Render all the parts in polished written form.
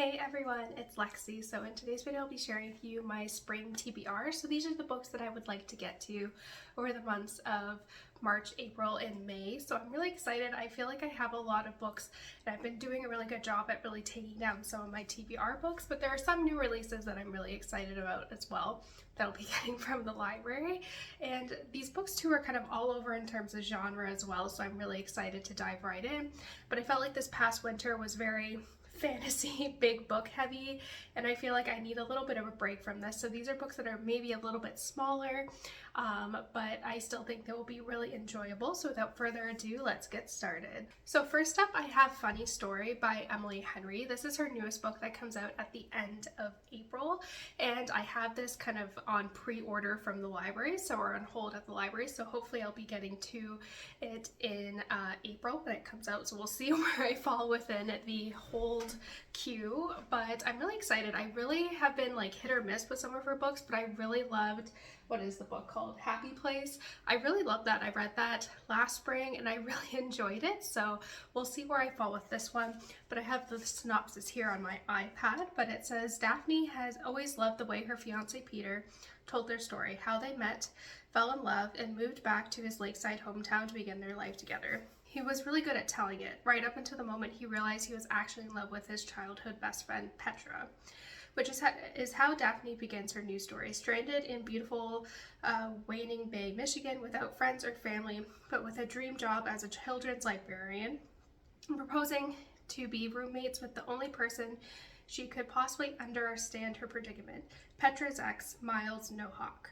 Hey everyone, it's Lexie. So in today's video I'll be sharing with you my spring TBR. So these are the books that I would like to get to over the months of March, April, and May. So I'm really excited. I feel like I have a lot of books and I've been doing a really good job at really taking down some of my TBR books, but there are some new releases that I'm really excited about as well that I'll be getting from the library. And these books too are kind of all over in terms of genre as well, so I'm really excited to dive right in. But I felt like this past winter was very fantasy, big book heavy, and I feel like I need a little bit of a break from this. So these are books that are maybe a little bit smaller, but I still think they will be really enjoyable. So without further ado, let's get started. So first up, I have Funny Story by Emily Henry. This is her newest book that comes out at the end of April, and I have this kind of on pre-order from the library, so we're on hold at the library, so hopefully I'll be getting to it in April when it comes out. So we'll see where I fall within the hold queue, but I'm really excited. I really have been like hit or miss with some of her books, but I really loved, what is the book called? Happy Place. I really loved that. I read that last spring and I really enjoyed it, so we'll see where I fall with this one. But I have the synopsis here on my iPad, but it says Daphne has always loved the way her fiance Peter told their story, how they met, fell in love, and moved back to his lakeside hometown to begin their life together. He was really good at telling it, right up until the moment he realized he was actually in love with his childhood best friend, Petra, which is how Daphne begins her new story. Stranded in beautiful Waning Bay, Michigan, without friends or family, but with a dream job as a children's librarian, proposing to be roommates with the only person she could possibly understand her predicament, Petra's ex, Miles No Hawk.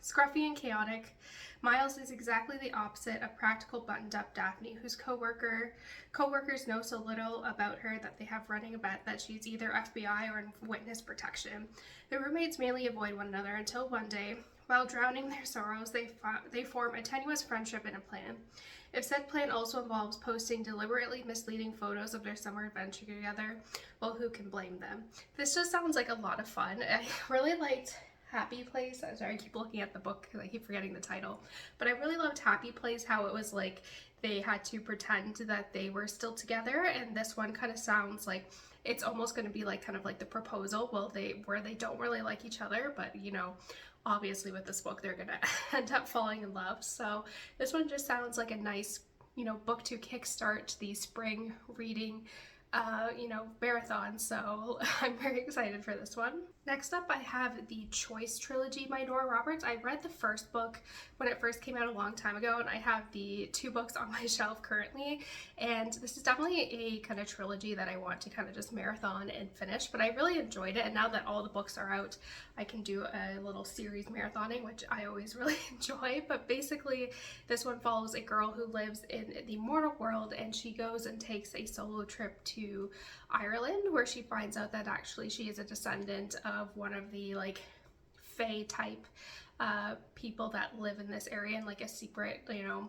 Scruffy and chaotic, Miles is exactly the opposite of practical, buttoned-up Daphne, whose co-workers know so little about her that they have running a bet that she's either FBI or in witness protection. The roommates mainly avoid one another until one day, while drowning their sorrows, they form a tenuous friendship and a plan. If said plan also involves posting deliberately misleading photos of their summer adventure together, well, who can blame them? This just sounds like a lot of fun. I really liked Happy Place. I'm sorry, I keep looking at the book because I keep forgetting the title, but I really loved Happy Place, how it was like they had to pretend that they were still together, and this one kind of sounds like it's almost going to be like kind of like The Proposal, where they don't really like each other, but you know, obviously with this book they're gonna end up falling in love. So this one just sounds like a nice, you know, book to kickstart the spring reading marathon, so I'm very excited for this one. Next up, I have the Choice trilogy by Nora Roberts. I read the first book when it first came out a long time ago, and I have the two books on my shelf currently, and this is definitely a kind of trilogy that I want to kind of just marathon and finish, but I really enjoyed it, and now that all the books are out, I can do a little series marathoning, which I always really enjoy. But basically, this one follows a girl who lives in the mortal world, and she goes and takes a solo trip to Ireland, where she finds out that actually she is a descendant of one of the like fae type people that live in this area in like a secret, you know,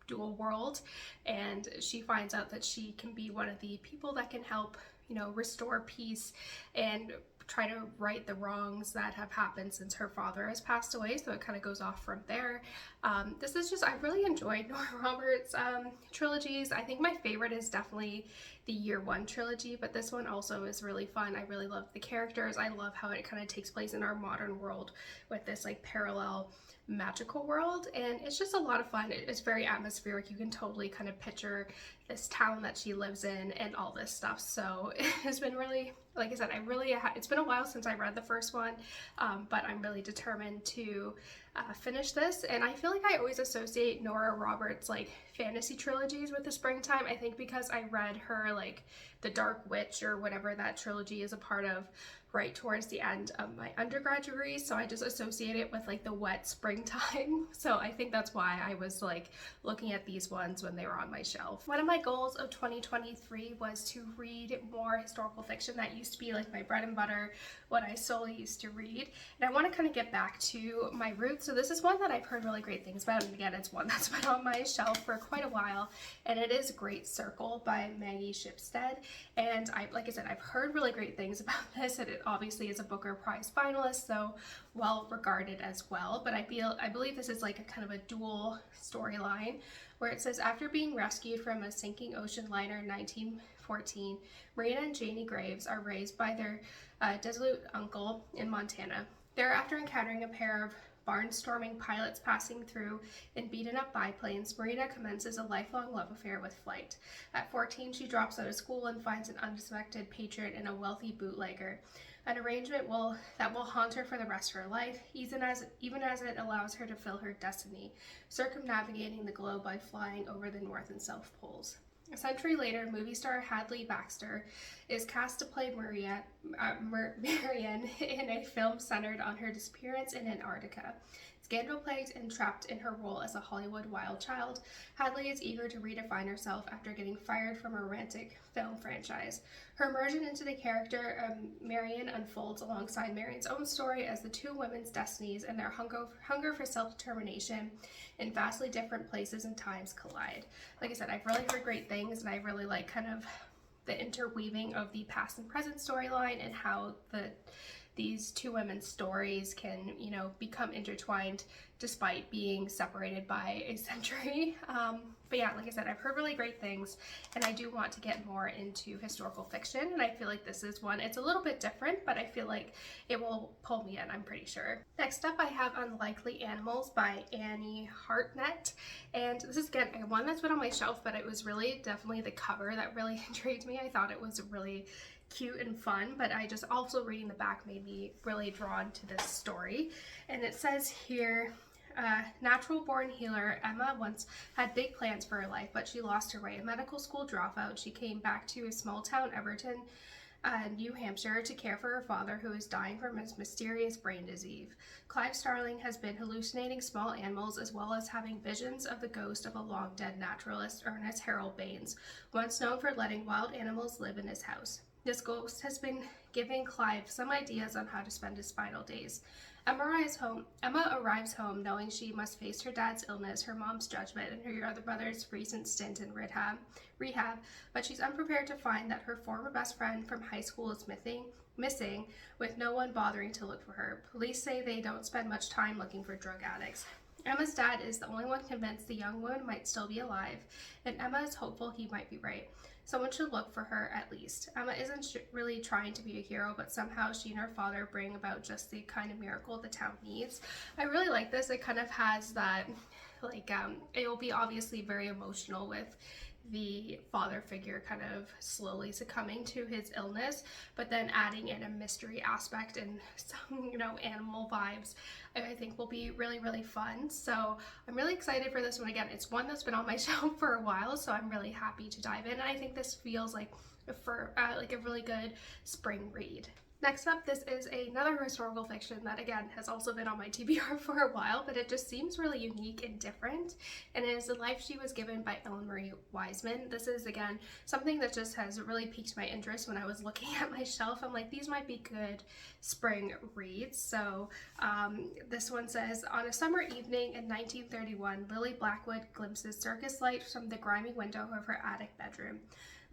dual world, and she finds out that she can be one of the people that can help, you know, restore peace and try to right the wrongs that have happened since her father has passed away. So it kind of goes off from there. This is just, I really enjoyed Nora Roberts trilogies. I think my favorite is definitely the Year One trilogy, but this one also is really fun. I really love the characters. I love how it kind of takes place in our modern world with this like parallel magical world, and it's just a lot of fun. It's very atmospheric. You can totally kind of picture this town that she lives in and all this stuff. So it's been really, like I said, it's been a while since I read the first one, but I'm really determined to finish this. And I feel like I always associate Nora Roberts like fantasy trilogies with the springtime. I think because I read her like The Dark Witch or whatever that trilogy is a part of right towards the end of my undergrad degree, so I just associate it with like the wet springtime. So I think that's why I was like looking at these ones when they were on my shelf. One of my goals of 2023 was to read more historical fiction. That used to be like my bread and butter, what I solely used to read, and I want to kind of get back to my roots. So this is one that I've heard really great things about, and again, it's one that's been on my shelf for quite a while, and it is Great Circle by Maggie Shipstead. And like I said, I've heard really great things about this, and it obviously is a Booker Prize finalist, so well regarded as well. But I believe this is like a kind of a dual storyline where it says, after being rescued from a sinking ocean liner in 1914, Marina and Janie Graves are raised by their dissolute uncle in Montana. Thereafter encountering a pair of barnstorming pilots passing through in beaten-up biplanes, Marina commences a lifelong love affair with flight. At 14, she drops out of school and finds an unsuspected patron in a wealthy bootlegger, an arrangement that will haunt her for the rest of her life, even as it allows her to fulfill her destiny, circumnavigating the globe by flying over the North and South Poles. A century later, movie star Hadley Baxter is cast to play Marianne in a film centered on her disappearance in Antarctica. Scandal-plagued and trapped in her role as a Hollywood wild child, Hadley is eager to redefine herself after getting fired from a romantic film franchise. Her immersion into the character of Marianne unfolds alongside Marianne's own story as the two women's destinies and their hunger for self-determination in vastly different places and times collide. Like I said, I've really heard great things, and I really like kind of the interweaving of the past and present storyline and how these two women's stories can, you know, become intertwined despite being separated by a century. But yeah, like I said, I've heard really great things, and I do want to get more into historical fiction, and I feel like this is one. It's a little bit different, but I feel like it will pull me in, I'm pretty sure. Next up, I have Unlikely Animals by Annie Hartnett, and this is, again, one that's been on my shelf, but it was really definitely the cover that really intrigued me. I thought it was really cute and fun, but I just also reading the back made me really drawn to this story. And it says here, natural-born healer Emma once had big plans for her life, but she lost her way. A medical school dropout, she came back to a small town, Everton, New Hampshire, to care for her father, who is dying from his mysterious brain disease. Clive Starling has been hallucinating small animals, as well as having visions of the ghost of a long-dead naturalist, Ernest Harold Baines, once known for letting wild animals live in his house. This ghost has been giving Clive some ideas on how to spend his final days. Emma arrives home knowing she must face her dad's illness, her mom's judgment, and her other brother's recent stint in rehab, but she's unprepared to find that her former best friend from high school is missing, with no one bothering to look for her. Police say they don't spend much time looking for drug addicts. Emma's dad is the only one convinced the young woman might still be alive, and Emma is hopeful he might be right. Someone should look for her at least. Emma isn't really trying to be a hero, but somehow she and her father bring about just the kind of miracle the town needs. I really like this. It kind of has that, like, it will be obviously very emotional with the father figure kind of slowly succumbing to his illness, but then adding in a mystery aspect and some, you know, animal vibes, I think will be really, really fun. So I'm really excited for this one. Again, it's one that's been on my shelf for a while, so I'm really happy to dive in. And I think this feels like like a really good spring read. Next up, this is another historical fiction that, again, has also been on my TBR for a while, but it just seems really unique and different, and it is The Life She Was Given by Ellen Marie Wiseman. This is, again, something that just has really piqued my interest when I was looking at my shelf. I'm like, these might be good spring reads. So this one says, on a summer evening in 1931, Lily Blackwood glimpses circus light from the grimy window of her attic bedroom.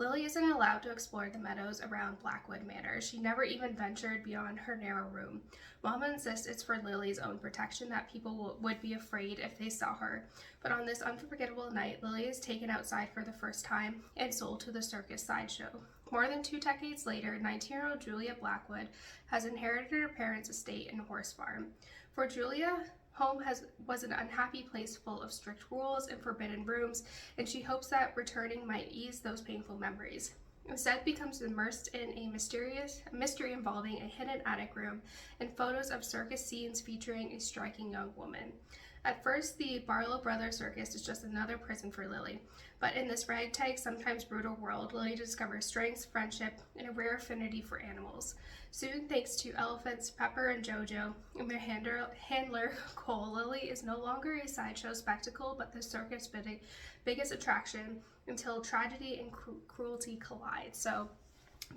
Lily isn't allowed to explore the meadows around Blackwood Manor. She never even ventured beyond her narrow room. Mama insists it's for Lily's own protection, that people would be afraid if they saw her. But on this unforgettable night, Lily is taken outside for the first time and sold to the circus sideshow. More than 2 decades later, 19-year-old Julia Blackwood has inherited her parents' estate and horse farm. For Julia, home was an unhappy place full of strict rules and forbidden rooms, and she hopes that returning might ease those painful memories. Instead, becomes immersed in a mystery involving a hidden attic room and photos of circus scenes featuring a striking young woman. At first, the Barlow Brothers Circus is just another prison for Lily, but in this ragtag, sometimes brutal world, Lily discovers strength, friendship, and a rare affinity for animals. Soon, thanks to elephants Pepper and Jojo and their handler Cole, Lily is no longer a sideshow spectacle, but the circus' biggest attraction until tragedy and cruelty collide. So,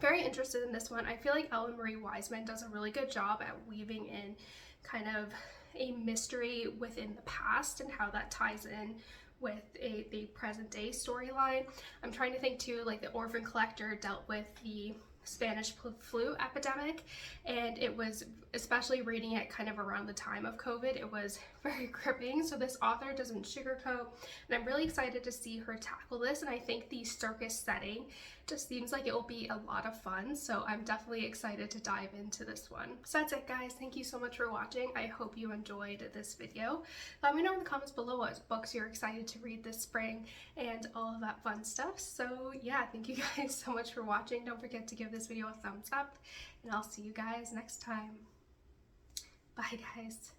very interested in this one. I feel like Ellen Marie Wiseman does a really good job at weaving in kind of a mystery within the past and how that ties in with the present day storyline. I'm trying to think too, like the Orphan Collector dealt with the Spanish flu epidemic, and it was, especially reading it kind of around the time of COVID, it was very gripping. So this author doesn't sugarcoat, and I'm really excited to see her tackle this, and I think the circus setting just seems like it will be a lot of fun, so I'm definitely excited to dive into this one. So that's it, guys. Thank you so much for watching. I hope you enjoyed this video. Let me know in the comments below what books you're excited to read this spring and all of that fun stuff. So yeah, thank you guys so much for watching. Don't forget to give this video a thumbs up, and I'll see you guys next time. Bye, guys.